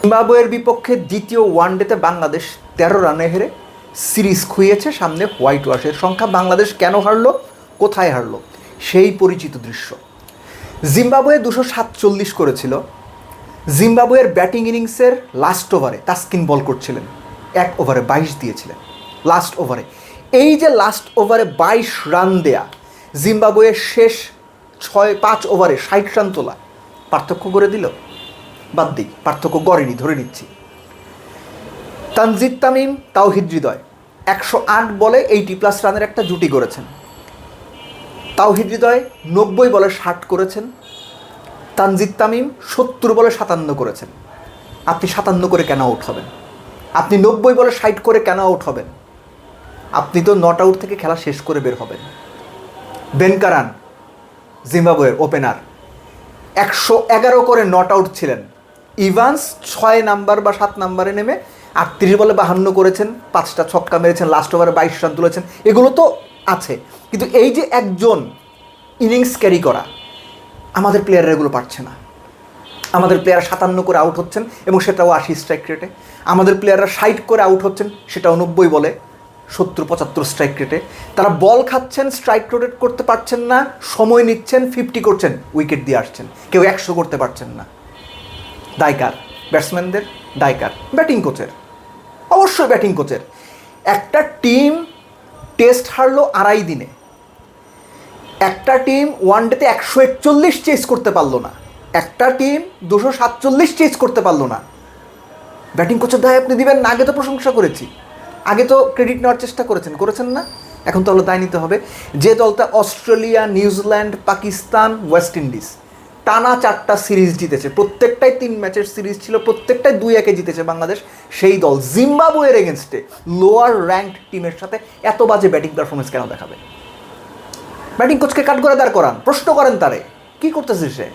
জিম্বাবুয়ের বিপক্ষে দ্বিতীয় ওয়ানডেতে বাংলাদেশ 13 রানে হেরে সিরিজ খুইয়েছে। সামনে হোয়াইট ওয়াশের সংখ্যা। বাংলাদেশ কেন হারলো, কোথায় হারলো, সেই পরিচিত দৃশ্য। জিম্বাবুয়ে 247 করেছিল। জিম্বাবুয়ের ব্যাটিং ইনিংসের লাস্ট ওভারে তাসকিন বল করছিলেন, 1 ওভারে 22 দিয়েছিলেন লাস্ট ওভারে। এই যে লাস্ট ওভারে 22 রান দেয়া, জিম্বাবুয়ের শেষ 5 ওভারে 60 রান তোলা পার্থক্য করে দিল? বাদ দিই, পার্থক্য গড়েনি, ধরে নিচ্ছি। তানজিদ তামিম, তাওহিদ হৃদয় 108 বলে 80+ রানের একটা জুটি করেছেন। তাওহিদ হৃদয় 90 বলে 60 করেছেন। তানজিদ তামিম 70 বলে 57 করেছেন। আপনি 57 করে কেন আউট হবেন? আপনি 90 বলে 60 করে কেন আউট হবেন? আপনি তো নট আউট থেকে খেলা শেষ করে বের হবেন। বেন কারান, জিম্বাবুয়ের ওপেনার, 111 করে নট আউট ছিলেন। ইভান্স 6 নাম্বার বা 7 নাম্বারে নেমে 38 বলে 52 করেছেন, 5টা ছক্কা মেরেছেন, লাস্ট ওভারে 22 রান তুলেছেন। এগুলো তো আছে, কিন্তু এই যে একজন ইনিংস ক্যারি করা, আমাদের প্লেয়াররা এগুলো পারছে না। আমাদের প্লেয়ার 57 করে আউট হচ্ছেন এবং সেটাও 80 স্ট্রাইক রেটে। আমাদের প্লেয়াররা 60 করে আউট হচ্ছেন, সেটাও 90 বলে 70-75 স্ট্রাইক রেটে। তারা বল খাচ্ছেন, স্ট্রাইক রোটেট করতে পারছেন না, সময় নিচ্ছেন, 50 করছেন, উইকেট দিয়ে আসছেন, কেউ 100 করতে পারছেন না। দায়কার ব্যাটসম্যানদের, দায়কার ব্যাটিং কোচের, অবশ্যই ব্যাটিং কোচের। একটা টিম টেস্ট হারলো 2.5 দিনে, একটা টিম ওয়ানডেতে 141 চেস করতে পারলো না, একটা টিম 247 চেস করতে পারলো না। ব্যাটিং কোচের দায় আপনি দিবেন না? আগে তো প্রশংসা করেছি, আগে তো ক্রেডিট নেওয়ার চেষ্টা করেছেন না? এখন তাহলে দায় নিতে হবে। যে দলটা Australia, New Zealand, Pakistan, West Indies টানা 4টা সিরিজ জিতেছে, প্রত্যেকটাই 3 ম্যাচের সিরিজ ছিল, প্রত্যেকটাই 2-1 জিতেছে বাংলাদেশ, সেই দল জিম্বাবুয়ের এগেনস্টে লোয়ার র্যাঙ্কড টিমের সাথে এত বাজে ব্যাটিং পারফরমেন্স কেন দেখাবে? ব্যাটিং কোচকে কাট করে দাঁড় করান, প্রশ্ন করেন তারে, কী করতেছে সে?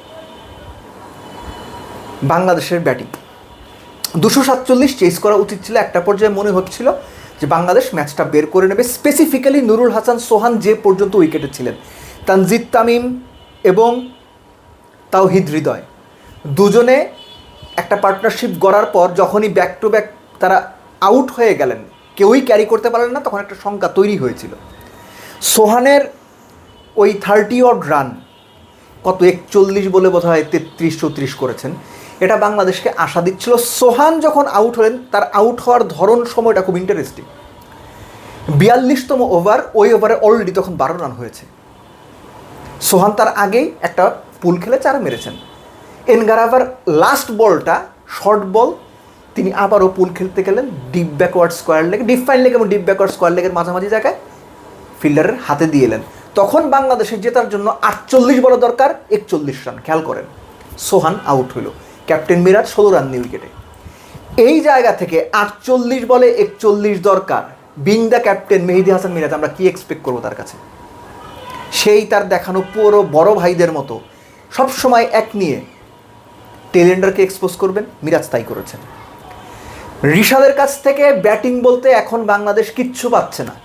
বাংলাদেশের ব্যাটিং 247 চেস করা উচিত ছিল। একটা পর্যায়ে মনে হচ্ছিল যে বাংলাদেশ ম্যাচটা বের করে নেবে। স্পেসিফিক্যালি নুরুল হাসান সোহান যে পর্যন্ত উইকেটে ছিলেন, তানজিদ তামিম এবং তাওহিদ হৃদয় দুজনে একটা পার্টনারশিপ গড়ার পর যখনই ব্যাক টু ব্যাক তারা আউট হয়ে গেলেন, কেউই ক্যারি করতে পারলেন না, তখন একটা শঙ্কা তৈরি হয়েছিল। সোহানের ওই 30 রান, কত 41 বলে বোধ হয় 33-34 করেছেন, এটা বাংলাদেশকে আশা দিচ্ছিল। সোহান যখন আউট হলেন, তার আউট হওয়ার ধরন, সময়টা খুব ইন্টারেস্টিং। 42তম ওভার, ওই ওভারে অলরেডি তখন 12 রান হয়েছে। সোহান তার আগেই একটা পুল খেলে 4 মেরেছেন। এনগারাভার লাস্ট বলটা শর্ট বল, তিনি আবারও পুল খেলতে গেলেন deep backward square leg, deep fine leg এবং ডিপ ব্যাকওয়ার্ড স্কোয়ার লেগের মাঝামাঝি জায়গায় ফিল্ডারের হাতে দিয়ে এলেন। তখন বাংলাদেশের জেতার জন্য 48 বল দরকার, 41 রান। খেয়াল করেন, সোহান আউট হইল, ক্যাপ্টেন মিরাজ 16 রান নিয়ে উইকেটে। এই জায়গা থেকে 48 বলে 41 দরকার, বিং দ্য ক্যাপ্টেন মেহেদী হাসান মিরাজ, আমরা কি এক্সপেক্ট করবো তার কাছে? সেই তার দেখানো পুরো বড় ভাইদের মতো সবসময় এক নিয়ে টেলেন্ডারকে এক্সপোজ করবেন, মিরাজ তাই করেছেন। রিশাদের কাছ থেকে ব্যাটিং বলতে এখন বাংলাদেশ কিচ্ছু পাচ্ছে না।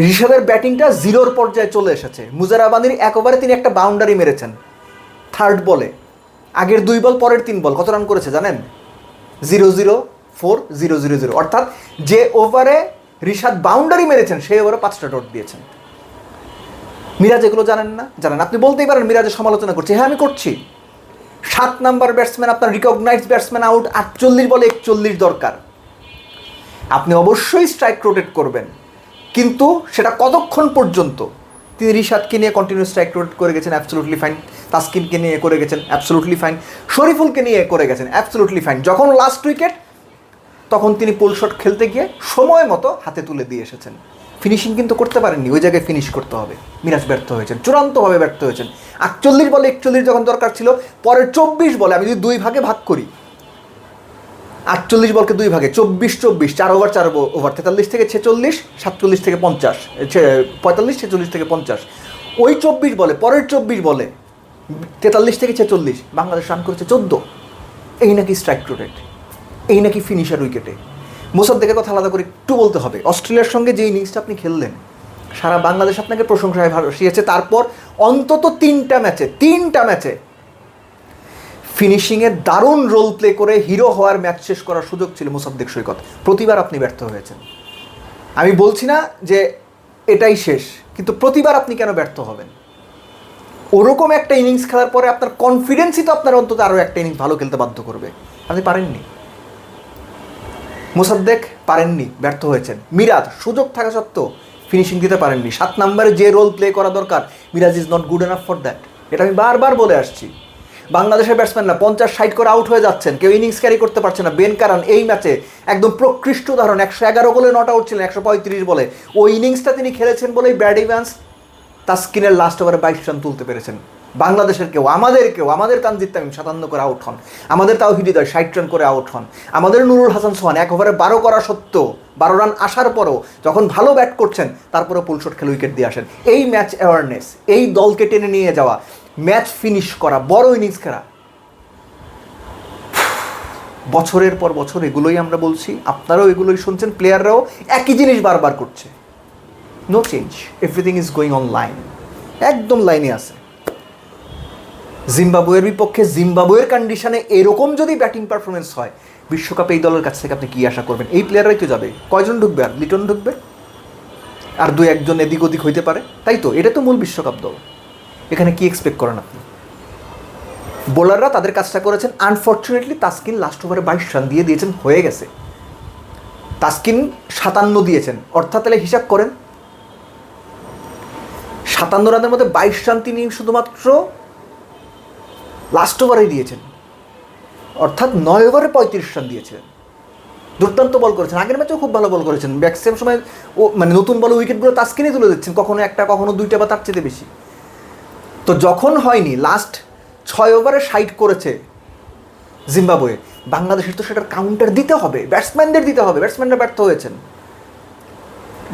রিশাদের ব্যাটিংটা জিরোর পর্যায়ে চলে এসেছে। মুজারাবানির 1 ওভারে তিনি একটা বাউন্ডারি মেরেছেন 3rd বলে, আগের 2 বল, পরের 3 বল কত রান করেছে জানেন? 0-0-4-0-0-0, অর্থাৎ যে ওভারে রিশাদ বাউন্ডারি মেরেছেন সেই ওভারে 5টা ডট দিয়েছেন। মিরাজ এগুলো জানেন না? জানেন। আপনি বলতেই পারেন মিরাজের সমালোচনা করছি, হ্যাঁ আমি করছি। 7 নাম্বার ব্যাটসম্যান, আপনার রিকগনাইজড ব্যাটসম্যান আউট, 48 বলে 41 দরকার। আপনি অবশ্যই স্ট্রাইক রোটেট করবেন, কিন্তু সেটা কতক্ষণ পর্যন্ত? তিনি রিশাদকে নিয়ে কন্টিনিউ স্ট্রাইক রোটেট করে গেছেন, অ্যাবসলুটলি ফাইন। তাসকিনকে নিয়ে করে গেছেন, অ্যাবসলুটলি ফাইন। শরীফুলকে নিয়ে করে গেছেন, অ্যাবসলুটলি ফাইন। যখন লাস্ট উইকেট, তখন তিনি পুল শট খেলতে গিয়ে সময় মতো হাতে তুলে দিয়ে এসেছেন। ফিনিশিং কিন্তু করতে পারেননি, ওই জায়গায় ফিনিশ করতে হবে। মিরাজ ব্যর্থ হয়েছেন, চূড়ান্তভাবে ব্যর্থ হয়েছেন। 48 বলে 41 যখন দরকার ছিল, পরের 24 বলে, আমি যদি 2 ভাগে ভাগ করি, 48 বলকে 2 ভাগে, 24-24, 4 ওভার 4 ওভার, 43 থেকে 46, 47 থেকে 50, 45, 46 থেকে 50, ওই 24 বলে, পরের 24 বলে 43 থেকে 46 বাংলাদেশ রান করেছে 14। এই নাকি স্ট্রাইক রোটেট, এই নাকি ফিনিশার উইকেটে। মোসাদ্দেকের কথা আলাদা করে একটু বলতে হবে। অস্ট্রেলিয়ার সঙ্গে যে ইনিংসটা আপনি খেললেন, সারা বাংলাদেশ আপনাকে প্রশংসায় ভাসিয়েছে। তারপর অন্তত 3টা ম্যাচে ফিনিশিংয়ে দারুণ রোল প্লে করে হিরো হওয়ার ম্যাচ শেষ করার সুযোগ ছিল মোসাদ্দেক সৈকত, প্রতিবার আপনি ব্যর্থ হয়েছেন। আমি বলছি না যে এটাই শেষ, কিন্তু প্রতিবার আপনি কেন ব্যর্থ হবেন? ওরকম একটা ইনিংস খেলার পরে আপনার কনফিডেন্সই তো আপনার অন্তত আরও একটা ইনিংস ভালো খেলতে বাধ্য করবে। আপনি পারেননি, মোসাদ্দেক পারেননি, ব্যর্থ হয়েছেন। মিরাজ সুযোগ থাকা সত্ত্বেও ফিনিশিং দিতে পারেননি। 7 নম্বরে যে রোল প্লে করা দরকার, Miraz is not good enough for that. এটা আমি বারবার বলে আসছি। বাংলাদেশের ব্যাটসম্যানরা 50-60 করে আউট হয়ে যাচ্ছেন, কেউ ইনিংস ক্যারি করতে পারছে না। বেন কারান এই ম্যাচে একদম প্রকৃষ্ট উদাহরণ, 111 গোলে নট আউট ছিলেন 135 বলে। ওই ইনিংসটা তিনি খেলেছেন বলেই ব্র্যাড ইভান্স তাসকিনের লাস্ট ওভারে 22 রান তুলতে পেরেছেন। বাংলাদেশের আমাদের তানজিদ তামিম 57 করে আউট হন, আমাদের তাওহিদ হৃদয় 60 রান করে আউট হন, আমাদের নুরুল হাসান সোহান 1 ওভারে 12 করা সত্ত্বেও 12 রান আসার পরও যখন ভালো ব্যাট করছেন তারপরেও পুলশট খেলে উইকেট দিয়ে আসেন। এই ম্যাচ অ্যাওয়ারনেস, এই দলকে টেনে নিয়ে যাওয়া, ম্যাচ ফিনিশ করা, বড় ইনিংস খেলা, বছরের পর বছর এগুলোই আমরা বলছি, আপনারাও এগুলোই শুনছেন, প্লেয়াররাও একই জিনিস বারবার করছে। No change, everything is going on line, একদম লাইনে আছে। জিম্বাবুয়ের বিপক্ষে জিম্বাবুয়ের কন্ডিশনে এরকম যদি ব্যাটিং পারফরমেন্স হয়, বিশ্বকাপে এই দলের কাছ থেকে আপনি কী আশা করবেন? এই প্লেয়াররাই তো যাবে। কয়জন ঢুকবে? আর লিটন ঢুকবে, আর 2-1 এদিক ওদিক হইতে পারে, তাই তো? এটা তো মূল বিশ্বকাপ দল। এখানে কি এক্সপেক্ট করেন আপনি? বোলাররা তাদের কাজটা করেছেন। আনফর্চুনেটলি তাসকিন লাস্ট ওভারে 22 রান দিয়ে দিয়েছেন, হয়ে গেছে। তাসকিন 57 দিয়েছেন, অর্থাৎ তাহলে হিসাব করেন 57 রানের মধ্যে 22 রান তিনি শুধুমাত্র লাস্ট ওভারেই দিয়েছেন, অর্থাৎ 9 ওভারে 35 রান দিয়েছিলেন। দুর্দান্ত বল করেছেন, আগের ম্যাচেও খুব ভালো বল করেছেন। ম্যাক্সিমাম সময় ও মানে নতুন বলে উইকেটগুলো তাসকিনই তুলে দিচ্ছেন, কখনো একটা, কখনো 2টা বা তার চেয়ে বেশি। তো যখন হয়নি, লাস্ট 6 ওভারে 60 করেছে জিম্বাবুয়ে, বাংলাদেশের তো সেটার কাউন্টার দিতে হবে, ব্যাটসম্যানদের দিতে হবে। ব্যাটসম্যানরা ব্যর্থ হয়েছেন।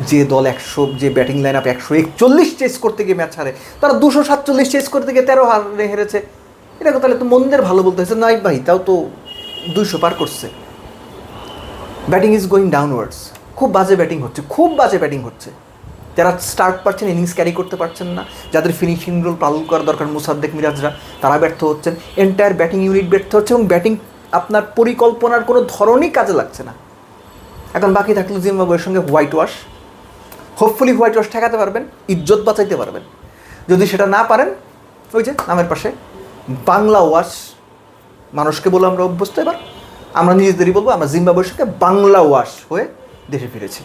যে দল 100, যে ব্যাটিং লাইন আপ 141 চেস করতে গিয়ে ম্যাচ হারে, তারা 247 চেস করতে গিয়ে 13 হারে হেরেছে। এটাকে তাহলে তো মন্দের ভালো বলতে হয়েছে। নাই ভাই, তাও তো 200 পার করছে। Batting is going downwards. খুব বাজে ব্যাটিং হচ্ছে, খুব বাজে ব্যাটিং হচ্ছে। যারা স্টার্ট পাচ্ছেন, ইনিংস ক্যারি করতে পারছেন না, যাদের ফিনিশিং রোল পালন করা দরকার, মুসাদ্দেক, মিরাজরা, তারা ব্যর্থ হচ্ছেন। এন্টায়ার ব্যাটিং ইউনিট ব্যর্থ হচ্ছে, এবং ব্যাটিং আপনার পরিকল্পনার কোনো ধরনই কাজে লাগছে না। এখন বাকি থাকলো জিম্বাবুয়ের সঙ্গে white wash. Hopefully white wash ঠেকাতে পারবেন, ইজ্জত বাঁচাইতে পারবেন। যদি সেটা না পারেন, ওই যে নামের পাশে বাংলা ওয়াশ, মানুষকে বলে আমরা অভ্যস্ত। এবার আমরা নিজেদেরই বলবো, আমরা জিম্বাবুয়ের সঙ্গে বাংলা ওয়াশ হয়ে দেশে ফিরেছি।